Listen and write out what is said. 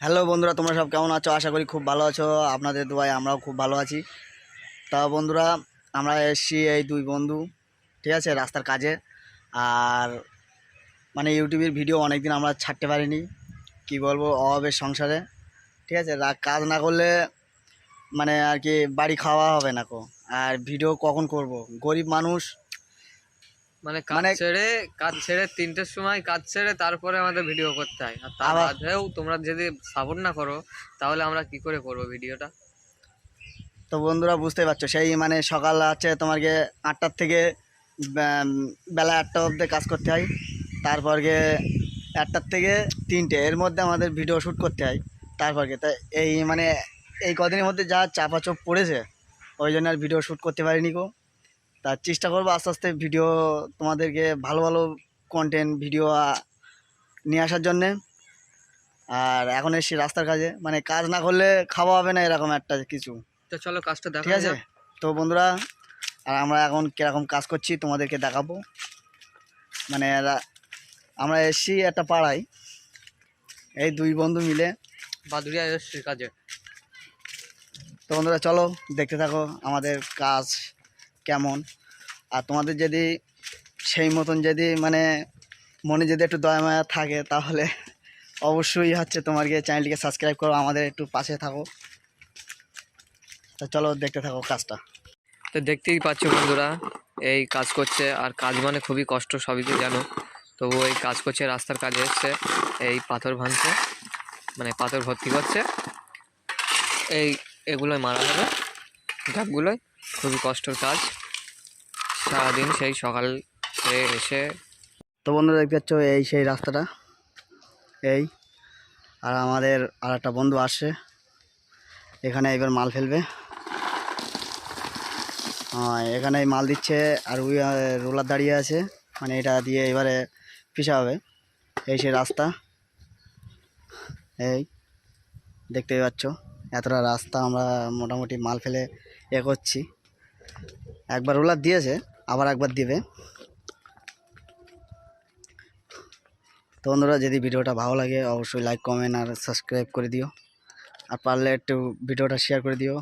Hello বন্ধুরা, তোমরা সব কেমন আছো? আশা করি খুব ভালো আছো। আপনাদের দোয়ায় আমরাও খুব ভালো আছি। তা বন্ধুরা, আমরা এসছি এই দুই বন্ধু, ঠিক আছে, রাস্তার কাজে। আর মানে ইউটিউবের ভিডিও অনেক দিন আমরা ছাড়তে পারিনি, কি বলবো, অভাবের সংসারে, ঠিক আছে। কাজ না করলে মানে আর কি বাড়ি খাওয়া হবে না কো। আর ভিডিও কখন করব, গরিব মানুষ। মানে কাজ মানে ছেড়ে 3টের সময় কাজ ছেড়ে তারপরে আমাদের ভিডিও করতে হয়, আর তার আবার বাদেও তোমরা যদি সাপোর্ট না করো তাহলে আমরা কি করে করবো ভিডিওটা? তো বন্ধুরা বুঝতেই পারছো, সেই মানে সকাল আছে তোমাকে 8টার থেকে বেলা 1টা অবধি কাজ করতে হয়। তারপর গিয়ে 1টার থেকে 3টে এর মধ্যে আমাদের ভিডিও শ্যুট করতে হয়। তারপর গিয়ে তাই এই মানে এই কদিনের মধ্যে যা চাপাচোপ পড়েছে, ওই জন্য আর ভিডিও শ্যুট করতে পারিনি গো। তার চেষ্টা করবো আস্তে আস্তে ভিডিও তোমাদেরকে ভালো ভালো কন্টেন্ট ভিডিও নিয়ে আসার জন্যে। আর এখন এসছি রাস্তার কাজে, মানে কাজ না করলে খাওয়া হবে না, এরকম একটা কিছু, তো চলো কাজটা ঠিক দেখা আছে। যাক। তো বন্ধুরা, আর আমরা এখন কীরকম কাজ করছি তোমাদেরকে দেখাবো। মানে আমরা এসছি একটা পাড়ায়, এই দুই বন্ধু মিলে। বাদুড়িয়া এসছি কাজে। তো বন্ধুরা চলো দেখতে থাকো আমাদের কাজ কেমন। আর তোমাদের যদি সেই মতন যদি মানে মনে যদি একটু দয়া মায়া থাকে, তাহলে অবশ্যই হচ্ছে তোমাকে চ্যানেলটিকে সাবস্ক্রাইব করো, আমাদের একটু পাশে থাকো। তো চলো দেখতে থাকো কাজটা। তো দেখতেই পাচ্ছ বন্ধুরা, এই কাজ করছে, আর কাজ মানে খুবই কষ্ট, সবই তো জানো। তবু এই কাজ করছে, রাস্তার কাজে এসছে, এই পাথর ভাঙছে, মানে পাথর ভর্তি করছে, এই এগুলোই মারা হবে, ধাপগুলোই। খুবই কষ্টের কাজ, সারাদিন সেই সকাল এসে। তো বন্ধুরা দেখতে পাচ্ছ এই সেই রাস্তাটা, এই। আর আমাদের আর একটা বন্ধু আসছে এখানে, এবার মাল ফেলবে। এখানে মাল দিচ্ছে, আর ওই রোলার দাঁড়িয়ে আছে, মানে এটা দিয়ে এবারে পিষা হবে। এই সেই রাস্তা, এই দেখতেই পাচ্ছ এতটা রাস্তা আমরা মোটামুটি মাল ফেলে করছি। একবার রোলার দিয়েছে, আবার একবার দিবে। তো বন্ধুরা, যদি ভিডিওটা ভালো লাগে অবশ্যই লাইক কমেন্ট আর সাবস্ক্রাইব করে দিও, আর পারলে একটু ভিডিওটা শেয়ার করে দিও।